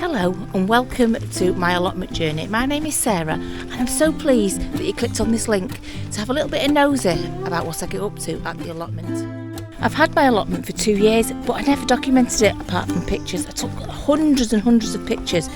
Hello and welcome to my allotment journey. My name is Sarah and I'm so pleased that you clicked on this link to have a little bit of nosy about what I get up to at the allotment. I've had my allotment for 2 years, but I never documented it apart from pictures. I took hundreds and hundreds of pictures,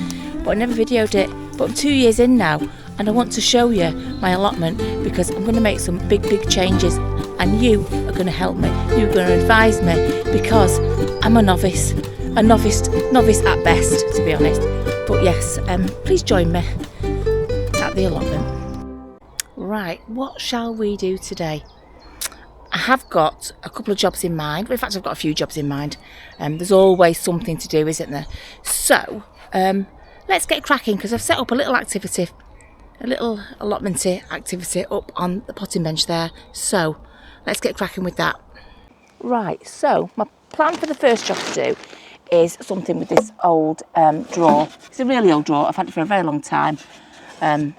but I never videoed it. But I'm 2 years in now and I want to show you my allotment because I'm going to make some big changes and you are going to help me. You're going to advise me because I'm a novice at best, to be honest. But yes, please join me at the allotment. Right, what shall we do today? I have got a couple of jobs in mind. In fact, I've got a few jobs in mind. There's always something to do, isn't there? So, let's get cracking because I've set up a little activity, a little allotment activity up on the potting bench there. So, let's get cracking with that. Right, so my plan for the first job to do is something with this old drawer. It's a really old drawer. I've had it for a very long time. But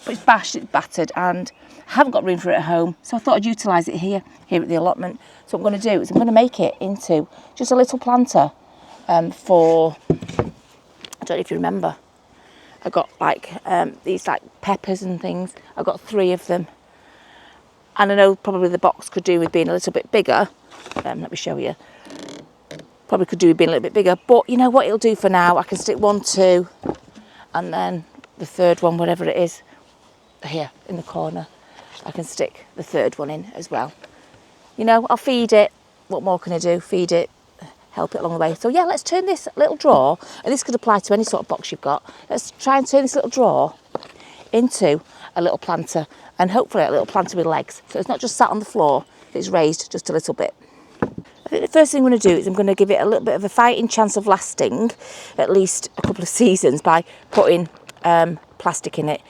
it's bashed, it's battered, and I haven't got room for it at home. So I thought I'd utilise it here at the allotment. So what I'm going to do is I'm going to make it into just a little planter for, I don't know if you remember, I got like these like peppers and things. I got 3 of them. And I know probably the box could do with being a little bit bigger. Let me show you. Probably could do with being a little bit bigger, but you know what it'll do for now? I can stick 1, 2, and then the third one, whatever it is, here in the corner. I can stick the third one in as well. You know, I'll feed it. What more can I do? Feed it, help it along the way. So yeah, let's turn this little drawer, and this could apply to any sort of box you've got. Let's try and turn this little drawer into a little planter, and hopefully a little planter with legs. So it's not just sat on the floor, it's raised just a little bit. I think the first thing I'm going to do is I'm going to give it a little bit of a fighting chance of lasting at least a couple of seasons by putting plastic in it.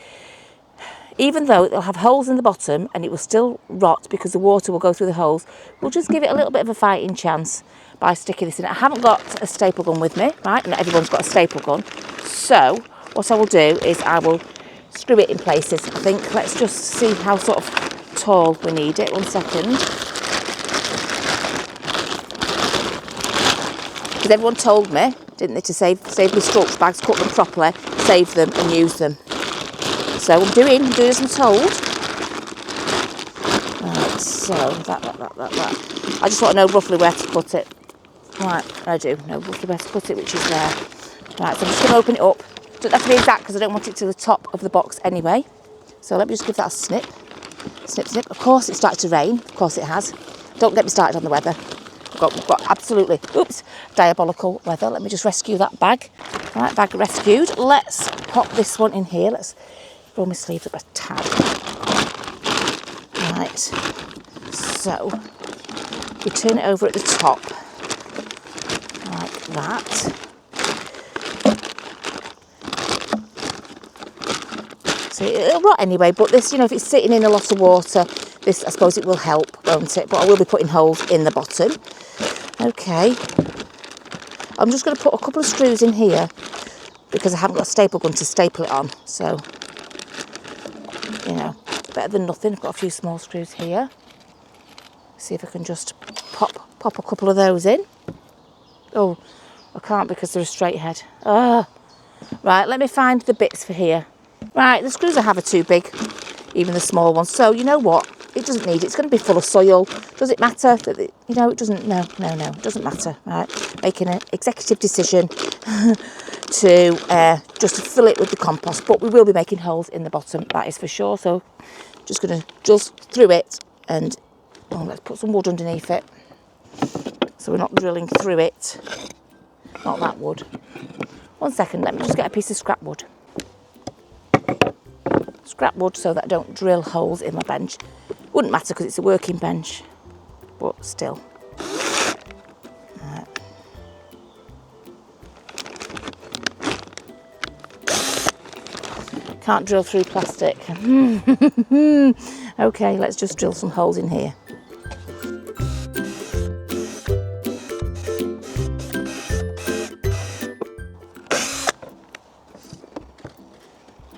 Even though it'll have holes in the bottom and it will still rot because the water will go through the holes, we'll just give it a little bit of a fighting chance by sticking this in it. I haven't got a staple gun with me, right? Not everyone's got a staple gun. So what I will do is I will screw it in places, I think. Let's just see how sort of tall we need it. 1 second. Because everyone told me, didn't they, to save my sculpture bags, cut them properly, save them and use them. So I'm doing as I'm told. Right, so that. I just want to know roughly where to put it. Right, I do know roughly where to put it, which is there. Right, so I'm just going to open it up. Doesn't have to be exact because I don't want it to the top of the box anyway. So let me just give that a snip. Snip. Of course it started to rain. Of course it has. Don't get me started on the weather. We've got absolutely, diabolical weather. Let me just rescue that bag. Right, bag rescued. Let's pop this one in here. Let's roll my sleeves up a tad. Right, so we turn it over at the top, like that. So it'll rot anyway, but this, you know, if it's sitting in a lot of water, this, I suppose it will help, won't it? But I will be putting holes in the bottom. Okay, I'm just going to put a couple of screws in here because I haven't got a staple gun to staple it on. So, you know, better than nothing. I've got a few small screws here. See if I can just pop a couple of those in. Oh, I can't because they're a straight head. Right, let me find the bits for here. Right, the screws I have are too big, even the small ones. So, you know what? It doesn't need it. It's going to be full of soil. Does it matter? You know, it doesn't. No. It doesn't matter. Right, making an executive decision to just fill it with the compost. But we will be making holes in the bottom. That is for sure. So, just going to drill through it, and let's put some wood underneath it, so we're not drilling through it. Not that wood. 1 second. Let me just get a piece of scrap wood. Scrap wood so that I don't drill holes in my bench. Wouldn't matter because it's a working bench, but still. Right. Can't drill through plastic. Okay, let's just drill some holes in here.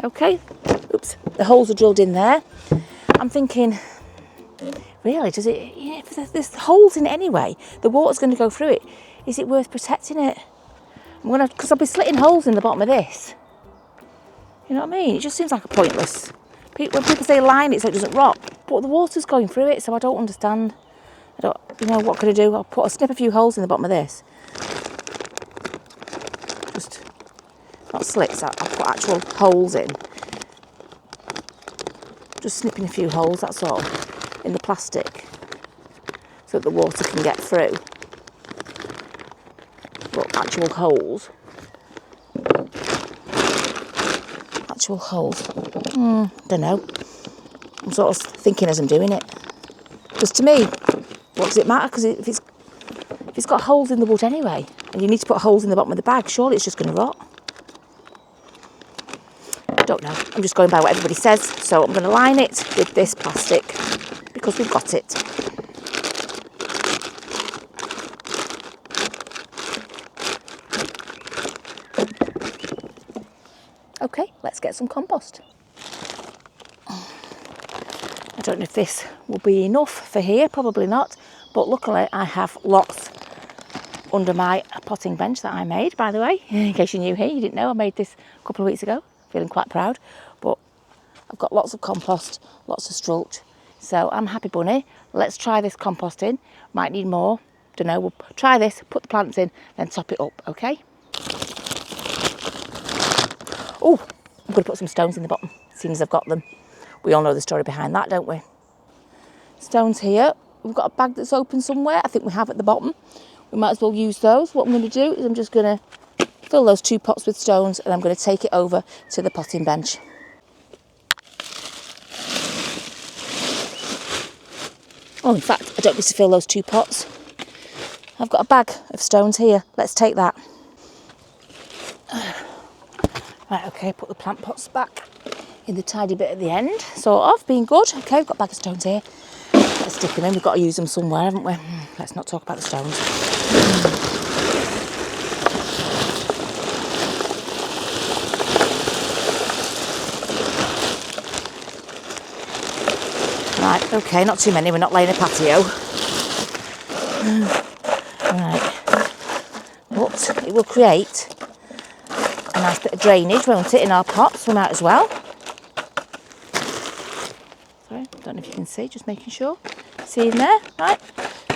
Okay, oops, the holes are drilled in there. I'm thinking, really, does it, if there's holes in it anyway, the water's going to go through it, is it worth protecting it? because I'll be slitting holes in the bottom of this. You know what I mean? It just seems like a pointless. When people say line it so it doesn't rot, but the water's going through it, so I don't understand. What can I do? I'll snip a few holes in the bottom of this. Just, not slits, I'll put actual holes in. Just snipping a few holes, that's all, in the plastic, so that the water can get through. Look, actual holes. Actual holes. Don't know. I'm sort of thinking as I'm doing it. Because to me, what does it matter? Because if it's got holes in the wood anyway, and you need to put holes in the bottom of the bag, surely it's just going to rot. I don't know. I'm just going by what everybody says. So I'm going to line it with this plastic because we've got it. Okay, let's get some compost. I don't know if this will be enough for here, probably not, but luckily I have lots under my potting bench that I made, by the way, in case you're new here, you didn't know I made this a couple of weeks ago, feeling quite proud, but I've got lots of compost, lots of mulch, so I'm happy bunny. Let's try this composting, might need more, don't know, we'll try this, put the plants in, then top it up, okay? Oh, I'm going to put some stones in the bottom, seeing as I've got them. We all know the story behind that, don't we? Stones here. We've got a bag that's open somewhere. I think we have at the bottom. We might as well use those. What I'm going to do is I'm just going to fill those 2 pots with stones and I'm going to take it over to the potting bench. Oh, in fact, I don't need to fill those 2 pots. I've got a bag of stones here. Let's take that. Right, okay, put the plant pots back in the tidy bit at the end, sort of, being good. Okay, we've got a bag of stones here. Let's stick them in, we've got to use them somewhere, haven't we? Let's not talk about the stones. Right, okay, not too many, we're not laying a patio. Right, but it will create a nice bit of drainage, won't it, in our pots, we might as well. Sorry, don't know if you can see, just making sure. See in there, right?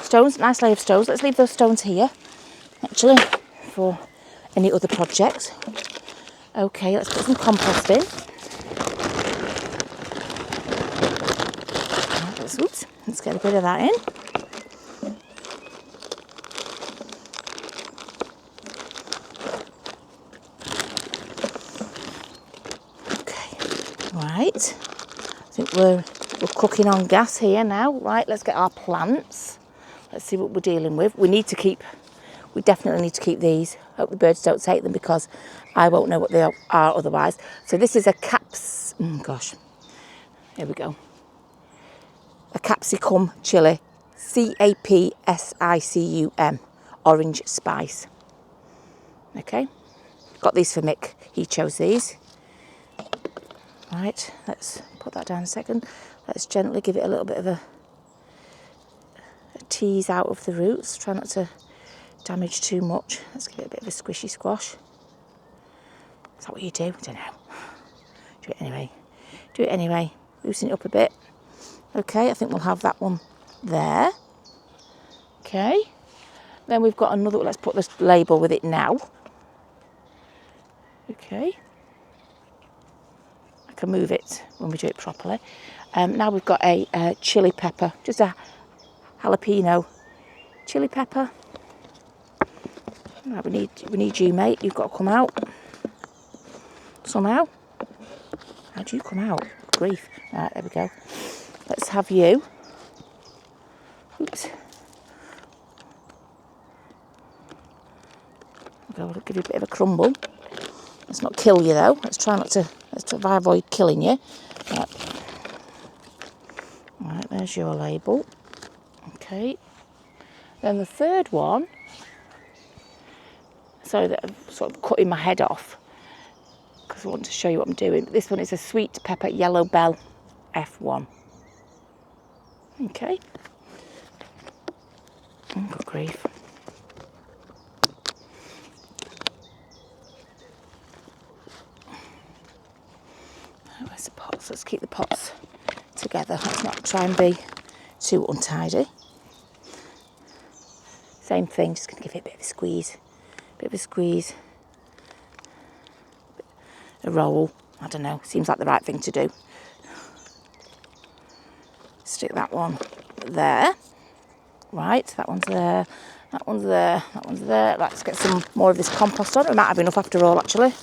Stones, nice layer of stones. Let's leave those stones here, actually, for any other projects. Okay, let's put some compost in. Right, let's get a bit of that in. Right, I think we're cooking on gas here now. Right, let's get our plants. Let's see what we're dealing with. We definitely need to keep these. Hope the birds don't take them because I won't know what they are otherwise. So this is a here we go. A capsicum chili, CAPSICUM, orange spice. Okay, got these for Mick, he chose these. Right, let's put that down a second. Let's gently give it a little bit of a tease out of the roots. Try not to damage too much. Let's give it a bit of a squishy squash. Is that what you do? I don't know. Do it anyway. Do it anyway. Loosen it up a bit. Okay, I think we'll have that one there. Okay. Then we've got another, let's put this label with it now. Okay. I can move it when we do it properly. Now we've got a chili pepper, just a jalapeno chili pepper. Right, we need you, mate. You've got to come out somehow. How do you come out? Grief. Right, there we go. Let's have you. Oops. I'll give you a bit of a crumble. Let's not kill you though. Let's try to avoid killing you. Right, there's your label. Okay. Then the third one. Sorry that I'm sort of cutting my head off because I want to show you what I'm doing. But this one is a sweet pepper yellow bell F1. Okay. Oh, good grief. of pots. Let's keep the pots together. Let's not try and be too untidy. Same thing, just going to give it a bit of a squeeze. A roll. I don't know, seems like the right thing to do. Stick that one there. Right, that one's there. That one's there. That one's there. Let's get some more of this compost on. We might have enough after all, actually.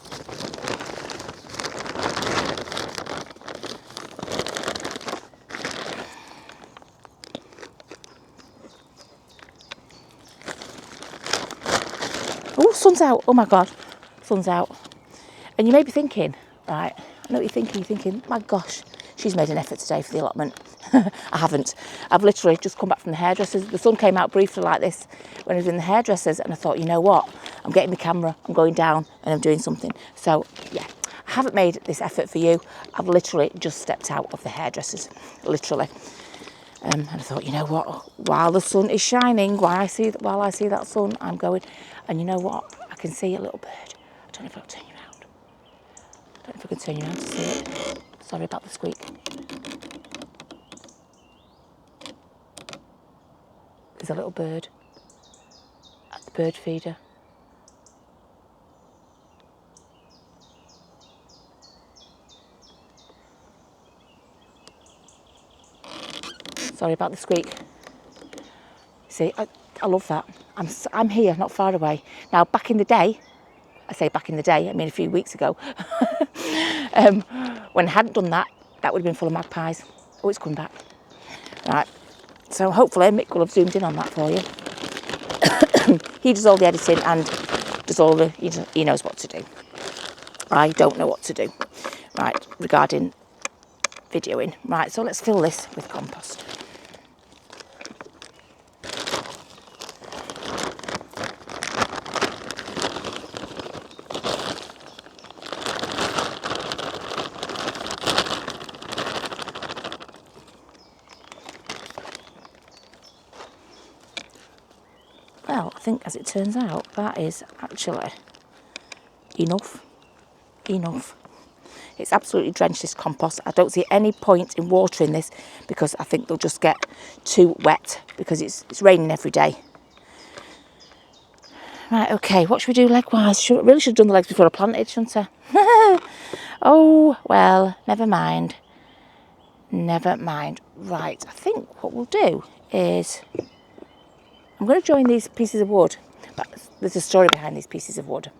Oh, sun's out. Oh my God, sun's out. And you may be thinking, right, I know what you're thinking. You're thinking, my gosh, she's made an effort today for the allotment. I haven't. I've literally just come back from the hairdressers. The sun came out briefly like this when I was in the hairdressers, and I thought, you know what? I'm getting the camera, I'm going down, and I'm doing something. So, yeah, I haven't made this effort for you. I've literally just stepped out of the hairdressers, literally. And I thought, you know what? While the sun is shining, while I see that sun, I'm going. And you know what? I can see a little bird. I don't know if I can turn you around. I don't know if I can turn you around to see it. Sorry about the squeak. There's a little bird at the bird feeder. Sorry about the squeak. See, I love that. I'm here, not far away. Now, back in the day, I say back in the day, I mean a few weeks ago, when I hadn't done that, that would have been full of magpies. Oh, it's come back. Right, so hopefully Mick will have zoomed in on that for you. He does all the editing and does all the, he knows what to do. I don't know what to do, right, regarding videoing. Right, so let's fill this with compost. Well, I think as it turns out, that is actually enough. It's absolutely drenched, this compost. I don't see any point in watering this because I think they'll just get too wet because it's raining every day. Right, okay, what should we do leg-wise? Really should have done the legs before I planted, shouldn't I? Oh, well, never mind. Right, I think what we'll do is I'm going to join these pieces of wood, but there's a story behind these pieces of wood.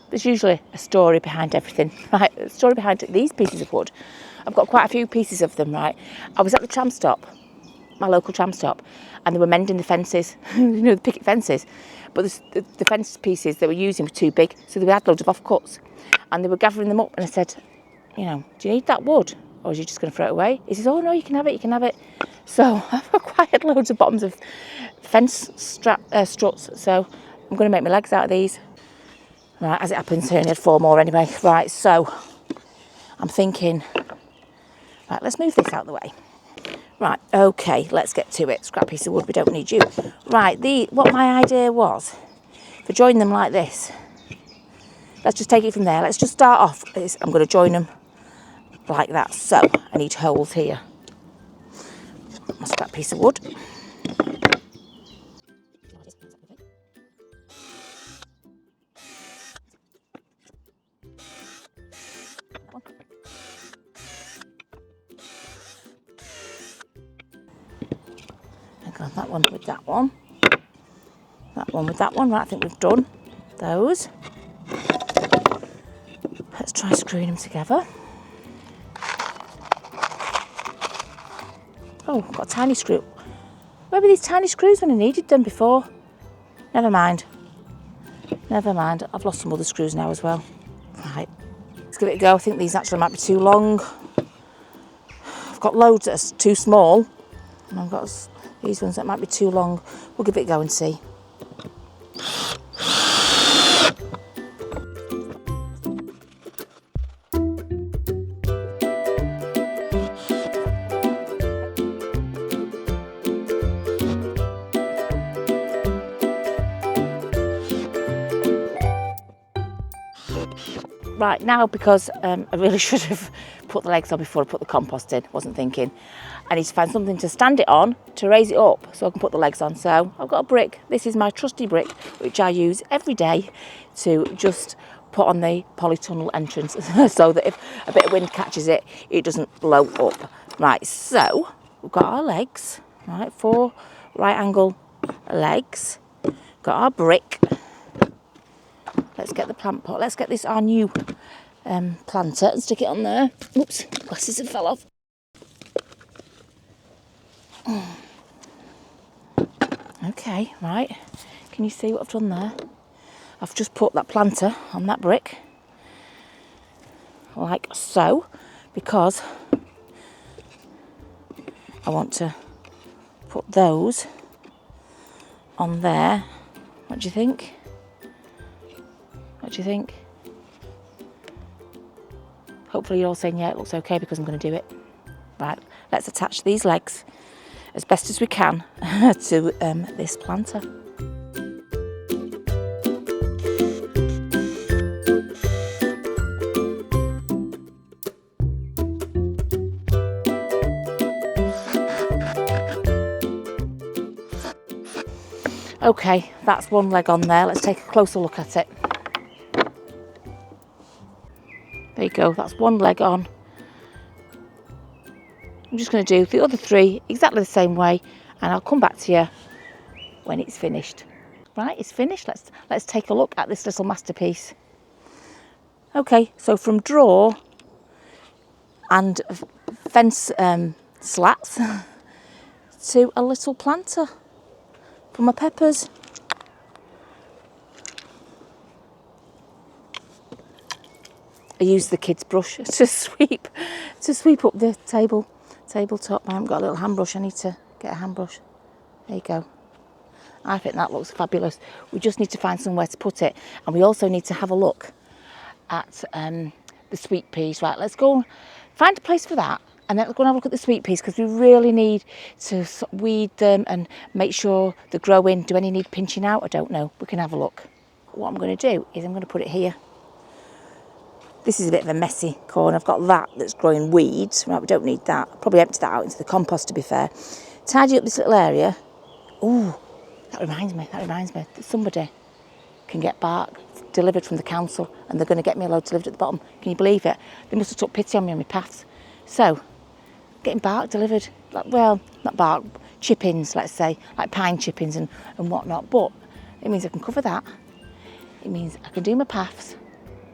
There's usually a story behind everything, right? A story behind these pieces of wood. I've got quite a few pieces of them, right? I was at the tram stop, my local tram stop, and they were mending the fences, the picket fences. But the fence pieces they were using were too big, so they had loads of offcuts. And they were gathering them up, and I said, do you need that wood? Or is you just going to throw it away? He says, oh no, you can have it. So I've acquired loads of bottoms of fence struts, so I'm going to make my legs out of these. Right, as it happens, I only had 4 more anyway. Right, so I'm thinking, right, let's move this out of the way. Right, okay, let's get to it. Scrap piece of wood, we don't need you. Right, what my idea was, for joining them like this, let's just take it from there. Let's just start off. I'm going to join them like that. So I need holes here. My scrap piece of wood. That one with that one. That one with that one. Right, I think we've done those. Let's try screwing them together. Oh, got a tiny screw. Where were these tiny screws when I needed them before? Never mind. I've lost some other screws now as well. Right, let's give it a go. I think these actually might be too long. I've got loads that are too small, and I've got these ones that might be too long. We'll give it a go and see. Right, now because I really should have put the legs on before I put the compost in, wasn't thinking. I need to find something to stand it on to raise it up so I can put the legs on. So I've got a brick. This is my trusty brick, which I use every day to just put on the polytunnel entrance so that if a bit of wind catches it, it doesn't blow up. Right, so we've got our legs, right, 4 right angle legs, got our brick. Let's get the plant pot. Let's get this, our new planter, and stick it on there. Oops, glasses have fell off. Okay, right. Can you see what I've done there? I've just put that planter on that brick, like so, because I want to put those on there. What do you think? What do you think? Hopefully you're all saying, yeah, it looks okay because I'm going to do it. Right, let's attach these legs as best as we can to this planter. Okay, that's one leg on there. Let's take a closer look at it. There you go, that's one leg on. I'm just going to do the other 3 exactly the same way, and I'll come back to you when it's finished. Right, it's finished. Let's take a look at this little masterpiece. Okay, so from draw and fence slats to a little planter for my peppers. I use the kids' brush to sweep up the tabletop. I haven't got a little hand brush. I need to get a hand brush. There you go. I think that looks fabulous. We just need to find somewhere to put it, and we also need to have a look at the sweet peas. Right, let's go find a place for that, and then let's go and have a look at the sweet peas, because we really need to weed them and make sure they're growing. Do any need pinching out? I don't know. We can have a look. What I'm going to do is I'm going to put it here. This is a bit of a messy corner. I've got that that's growing weeds. Right, we don't need that. I'll probably empty that out into the compost, to be fair. Tidy up this little area. Ooh, that reminds me that somebody can get bark delivered from the council, and they're going to get me a load delivered at the bottom. Can you believe it? They must have took pity on me on my paths. So, getting bark delivered, like, well, not bark, chippings, let's say, like pine chippings and whatnot. But it means I can cover that. It means I can do my paths.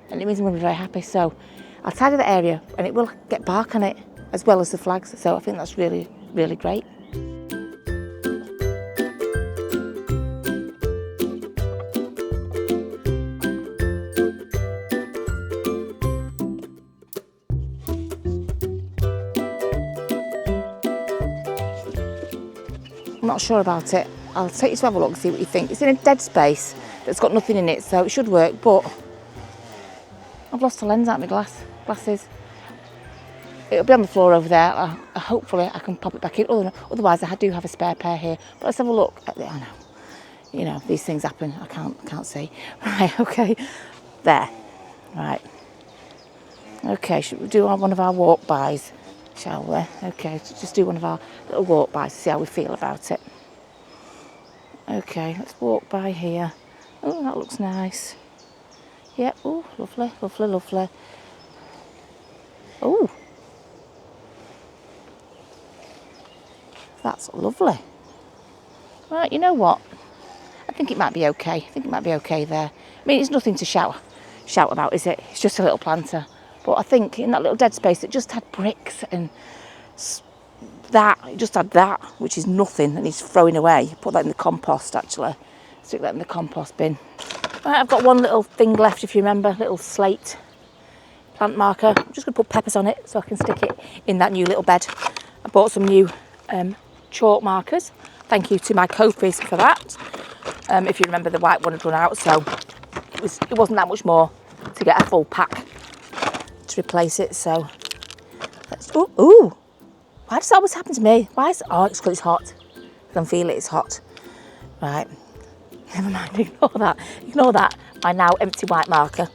And it means I'm going to be very happy. So I'll tidy the area, and it will get bark on it as well as the flags. So I think that's really, really great. I'm not sure about it. I'll take you to have a look and see what you think. It's in a dead space that's got nothing in it, so it should work, but I've lost the lens out of my glasses. It'll be on the floor over there. Hopefully I can pop it back in. Otherwise I do have a spare pair here. But let's have a look at it. I know. You know, these things happen. I can't see. Right, okay. There. Right. Okay, should we do one of our walk-bys, shall we? Okay, just do one of our little walk-bys to see how we feel about it. Okay, let's walk by here. Oh, that looks nice. Yeah, oh, lovely, lovely, lovely. Oh, that's lovely. Right, you know what? I think it might be okay. I think it might be okay there. I mean, it's nothing to shout about, is it? It's just a little planter. But I think in that little dead space, it just had bricks and it just had that, which is nothing, and he's throwing away. Put that in the compost, actually. Stick that in the compost bin. Right, I've got one little thing left, if you remember, little slate plant marker. I'm just going to put peppers on it so I can stick it in that new little bed. I bought some new chalk markers. Thank you to my Ko-Fis for that. If you remember, the white one had run out, so it wasn't that much more to get a full pack to replace it. So let's. Ooh! Why does that always happen to me? It's because it's hot. I can feel it. It's hot. Right. Never mind. Ignore that. My now empty white marker.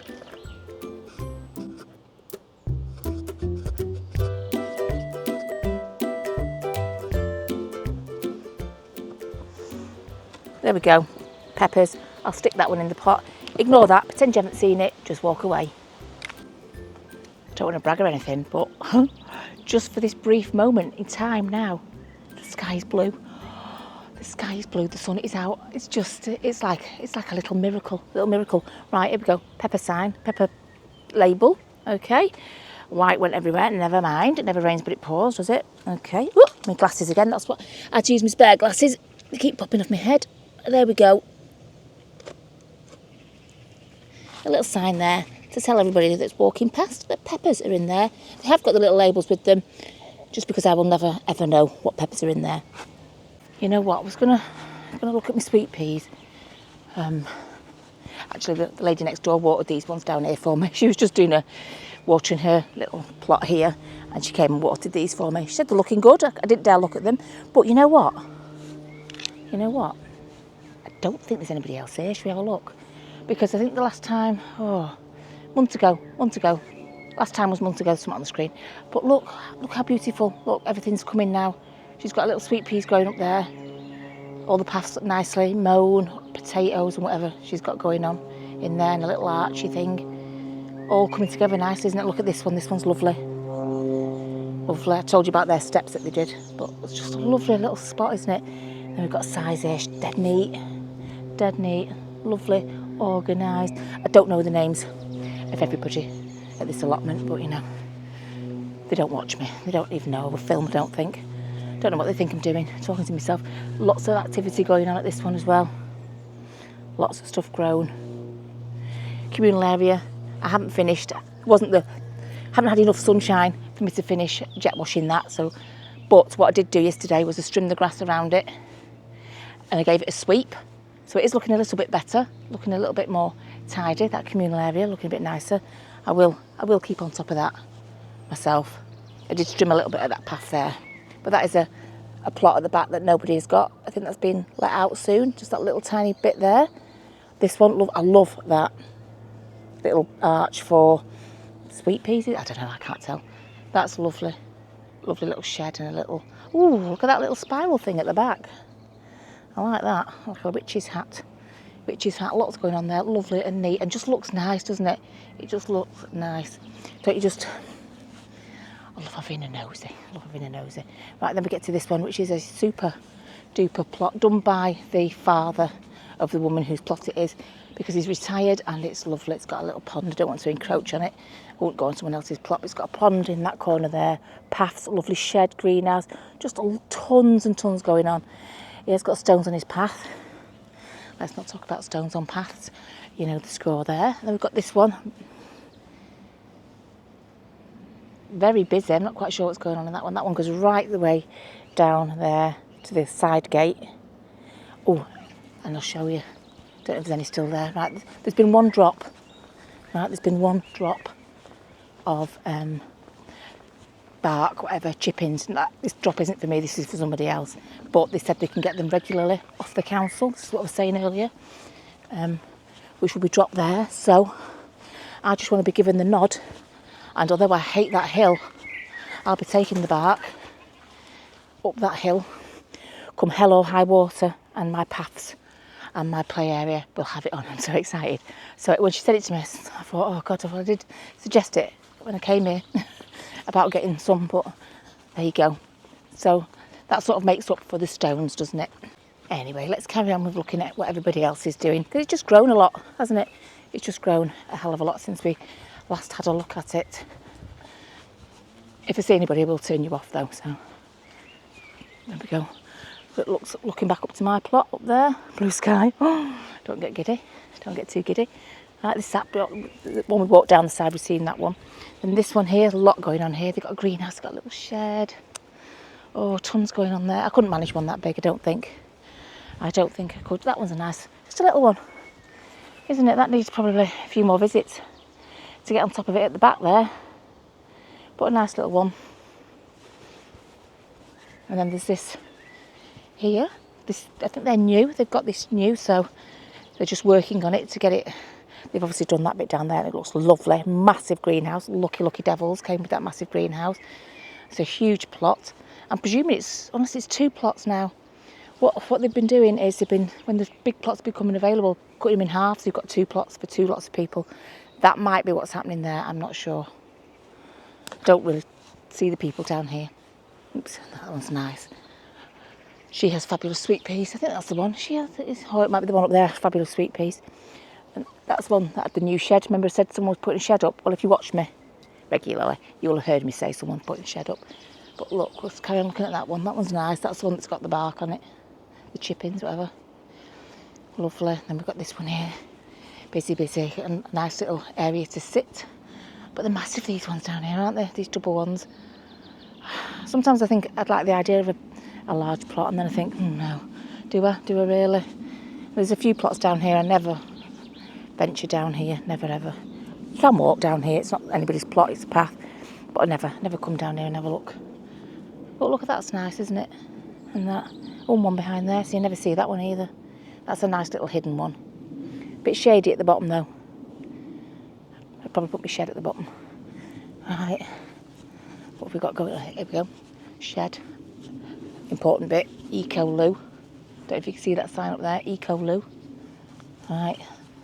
there we go. Peppers. I'll stick that one in the pot. Ignore that, pretend you haven't seen it, just walk away. Don't want to brag or anything, but just for this brief moment in time now, the sky is blue. The sky is blue, the sun is out. It's like a little miracle. Right, here we go. Pepper sign, pepper label. Okay. White went everywhere, never mind. It never rains but it pours, does it? Okay. Ooh, my glasses again, that's what I had to use my spare glasses. They keep popping off my head. There we go. A little sign there to tell everybody that's walking past that peppers are in there. They have got the little labels with them, just because I will never ever know what peppers are in there. You know what? I was gonna look at my sweet peas. Actually, the lady next door watered these ones down here for me. She was just watering her little plot here, and she came and watered these for me. She said they're looking good. I didn't dare look at them, but you know what? I don't think there's anybody else here. Should we have a look? Because I think the last time, months ago. Last time was months ago, something on the screen. But look how beautiful. Look, everything's coming now. She's got little sweet peas growing up there. All the paths look nicely mown, potatoes and whatever she's got going on in there, and a little archy thing. All coming together nicely, isn't it? Look at this one. This one's lovely. Lovely. I told you about their steps that they did, but it's just a lovely little spot, isn't it? Then we've got a size-ish, dead neat, lovely, organised. I don't know the names of everybody at this allotment, but you know, they don't watch me. They don't even know I film, I don't think. Don't know what they think I'm doing, talking to myself. Lots of activity going on at this one as well. Lots of stuff grown. Communal area, I haven't finished. Haven't had enough sunshine for me to finish jet washing that. But what I did do yesterday was to trim the grass around it, and I gave it a sweep. So it is looking a little bit better, looking a little bit more tidy. That communal area looking a bit nicer. I will keep on top of that myself. I did trim a little bit of that path there. But that is a plot at the back that nobody has got. I think that's been let out soon, just that little tiny bit there. This one, I love that little arch for sweet peas. I don't know, I can't tell. That's lovely. Lovely little shed and a little... Ooh, look at that little spiral thing at the back. I like that, like a witch's hat. Lots going on there, lovely and neat, and just looks nice, doesn't it? It just looks nice. Don't you just... I love having a nosy. Right, then we get to this one, which is a super duper plot done by the father of the woman whose plot it is, because he's retired, and it's lovely. It's got a little pond. I don't want to encroach on it. I won't go on someone else's plot. It's got a pond in that corner there, paths, lovely shed, greenhouse, just tons and tons going on. He has got stones on his path. Let's not talk about stones on paths. You know the score there. And then we've got this one. Very busy. I'm not quite sure what's going on in that one. That one goes right the way down there to the side gate. Oh, and I'll show you. Don't know if there's any still there. Right, there's been one drop. Right, there's been one drop of bark, whatever, chippings. This drop isn't for me, this is for somebody else. But they said they can get them regularly off the council. This is what I was saying earlier. Which will be dropped there. So I just want to be given the nod. And although I hate that hill, I'll be taking the bark up that hill, come hell or high water, and my paths and my play area will have it on. I'm so excited. So when she said it to me, I thought, oh God, I did suggest it when I came here about getting some, but there you go. So that sort of makes up for the stones, doesn't it? Anyway, let's carry on with looking at what everybody else is doing, because it's just grown a lot, hasn't it? It's just grown a hell of a lot since we last had a look at it. If I see anybody, I will turn you off though. So there we go. It looks looking back up to my plot up there. Blue sky. Oh, don't get giddy. Don't get too giddy. Right, this sap, the one we walked down the side, we've seen that one. And this one here, a lot going on here. They've got a greenhouse, they've got a little shed. Oh, tons going on there. I couldn't manage one that big, I don't think. I could. That one's a nice, just a little one, isn't it? That needs probably a few more visits to get on top of it at the back there. But a nice little one. And then there's this here. This, I think they're new. They've got this new, so they're just working on it to get it. They've obviously done that bit down there. It looks lovely. Massive greenhouse. Lucky devils came with that massive greenhouse. It's a huge plot. I'm presuming it's, honestly, it's 2 plots now. What they've been doing is when the big plots are becoming available, cutting them in half, so you've got 2 plots for 2 lots of people. That might be what's happening there, I'm not sure. Don't really see the people down here. Oops, that one's nice. She has fabulous sweet peas. I think that's the one. It might be the one up there, fabulous sweet peas. And that's one that had the new shed. Remember I said someone was putting a shed up? Well, if you watch me regularly, you'll have heard me say someone's putting a shed up. But look, let's carry on looking at that one. That one's nice. That's the one that's got the bark on it. The chippings, whatever. Lovely. Then we've got this one here. Busy, and a nice little area to sit. But they're massive, these ones down here, aren't they? These double ones. Sometimes I think I'd like the idea of a large plot, and then I think, no, do I really? There's a few plots down here. I never venture down here, never ever. You can walk down here, it's not anybody's plot, it's a path, but I never come down here and have a look. But look, that's nice, isn't it? And that one behind there, so you never see that one either. That's a nice little hidden one. Bit shady at the bottom though. I'd probably put my shed at the bottom. Right, what have we got going? Here we go. Shed. Important bit, Eco Loo. Don't know if you can see that sign up there, Eco Loo. Right,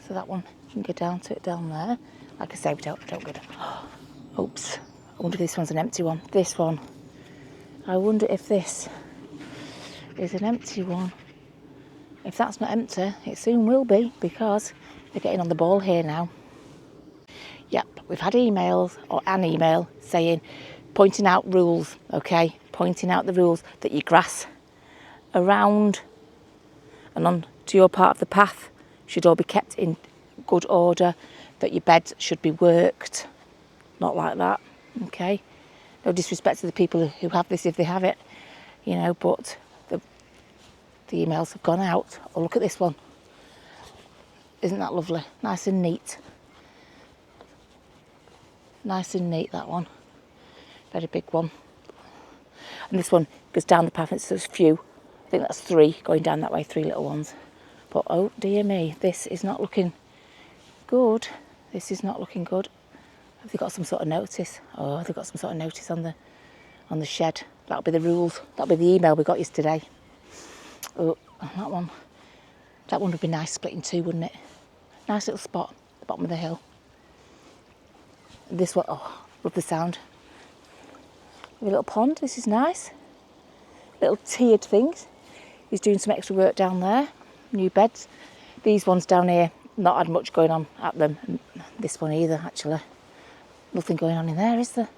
so that one, you can go down to it down there. Like I say, we don't go down. Oops, I wonder if this one's an empty one. This one, I wonder if this is an empty one. If that's not empty, it soon will be, because they're getting on the ball here now. Yep, we've had emails, or an email saying, pointing out rules, okay? Pointing out the rules that your grass around and on to your part of the path should all be kept in good order, that your beds should be worked, not like that, okay? No disrespect to the people who have this if they have it, you know, but the emails have gone out. Oh, look at this one. Isn't that lovely? Nice and neat. Nice and neat, that one. Very big one. And this one goes down the path, and there's a few. I think that's 3 going down that way, 3 little ones. But oh dear me, this is not looking good. This is not looking good. Have they got some sort of notice? Oh, they've got some sort of notice on the shed. That'll be the rules. That'll be the email we got yesterday. Oh, that one. That one would be nice split in 2, wouldn't it? Nice little spot at the bottom of the hill. And this one, oh, love the sound. A little pond, this is nice. Little tiered things. He's doing some extra work down there. New beds. These ones down here, not had much going on at them. And this one either, actually. Nothing going on in there, is there?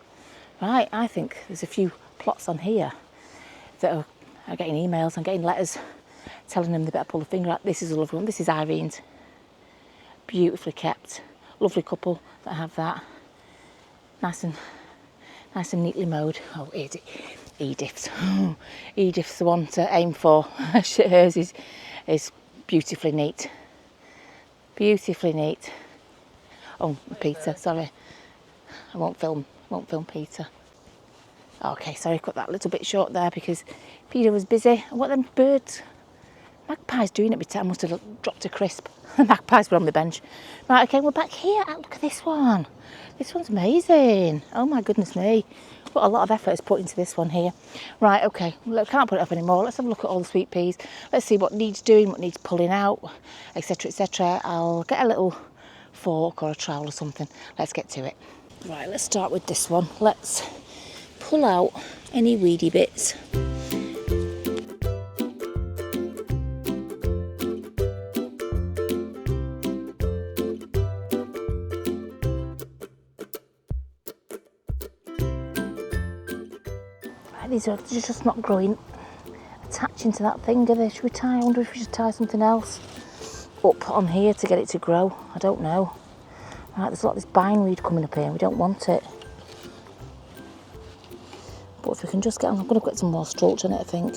Right, I think there's a few plots on here that are getting emails and getting letters telling them they better pull the finger out. This is a lovely one. This is Irene's. Beautifully kept. Lovely couple that have that. Nice and neatly mowed. Oh, Edith's. Oh, Edith's the one to aim for. Hers is beautifully neat. Beautifully neat. Oh, Peter, sorry. I won't film Peter. Okay, sorry, cut that a little bit short there because Peter was busy. What them birds? Magpies doing at me time must have dropped a crisp. Magpies were on the bench. Right, okay, we're back here. Look at this one. This one's amazing. Oh my goodness me. What a lot of effort is put into this one here. Right, okay, look, can't put it up anymore. Let's have a look at all the sweet peas. Let's see what needs doing, what needs pulling out, etc, etc. I'll get a little fork or a trowel or something. Let's get to it. Right, let's start with this one. Let's pull out any weedy bits. These are just not growing, attaching to that thing, are they? Should we tie? I wonder if we should tie something else up on here to get it to grow. I don't know. Right, there's a lot of this bindweed coming up here and we don't want it. But if we can just get on, I'm going to put some more structure on it, I think.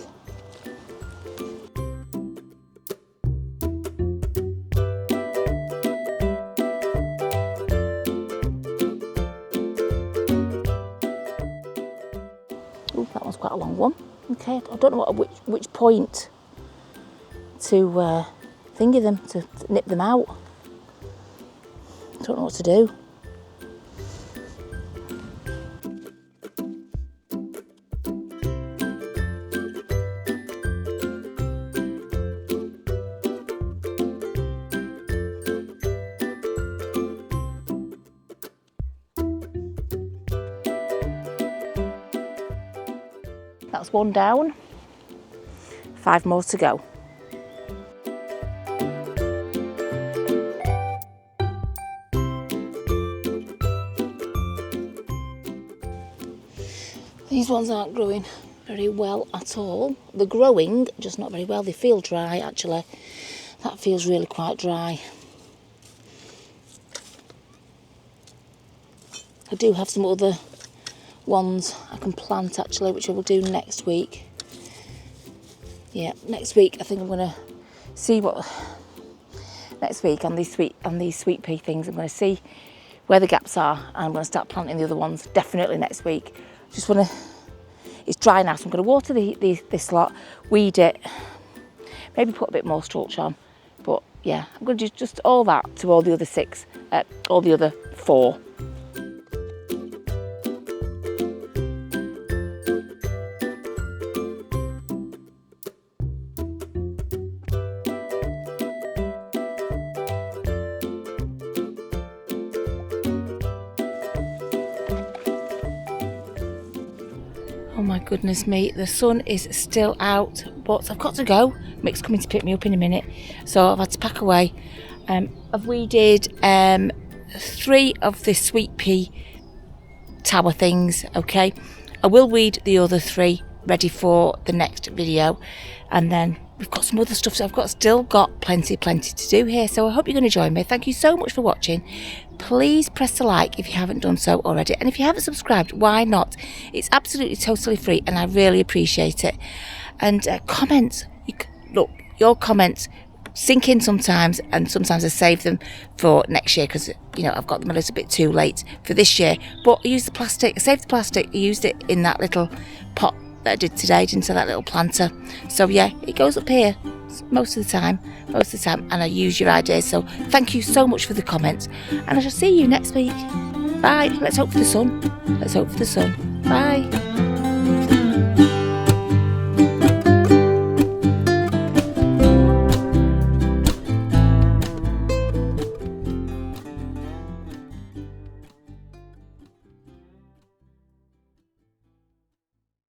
Ooh, that one's quite a long one. Okay, I don't know which point to thingy them, to nip them out. I don't know what to do. That's one down. 5 more to go. These ones aren't growing very well at all. They're growing, just not very well. They feel dry, actually. That feels really quite dry. I do have some other ones I can plant, actually, which I will do next week. Yeah, next week I think I'm going to see what... Next week on these sweet pea things, I'm going to see where the gaps are, and I'm going to start planting the other ones definitely next week. Just want to... It's dry now, so I'm going to water this lot, weed it, maybe put a bit more mulch on. But yeah, I'm going to do just all that to all the other 4. Oh my goodness me, the sun is still out, but I've got to go. Mick's coming to pick me up in a minute, so I've had to pack away. I've weeded 3 of the sweet pea tower things, okay? I will weed the other 3 ready for the next video, and then we've got some other stuff, so I've still got plenty to do here, so I hope you're going to join me. Thank you so much for watching. Please press the like if you haven't done so already, and if you haven't subscribed, why not? It's absolutely totally free, and I really appreciate it. And comments, look, your comments sink in sometimes, and sometimes I save them for next year because, you know, I've got them a little bit too late for this year. But I used the plastic, I saved the plastic, I used it in that little pot that I did today, into that little planter. So yeah, it goes up here most of the time, and I use your ideas. So thank you so much for the comments, and I shall see you next week. Bye. Let's hope for the sun. Bye.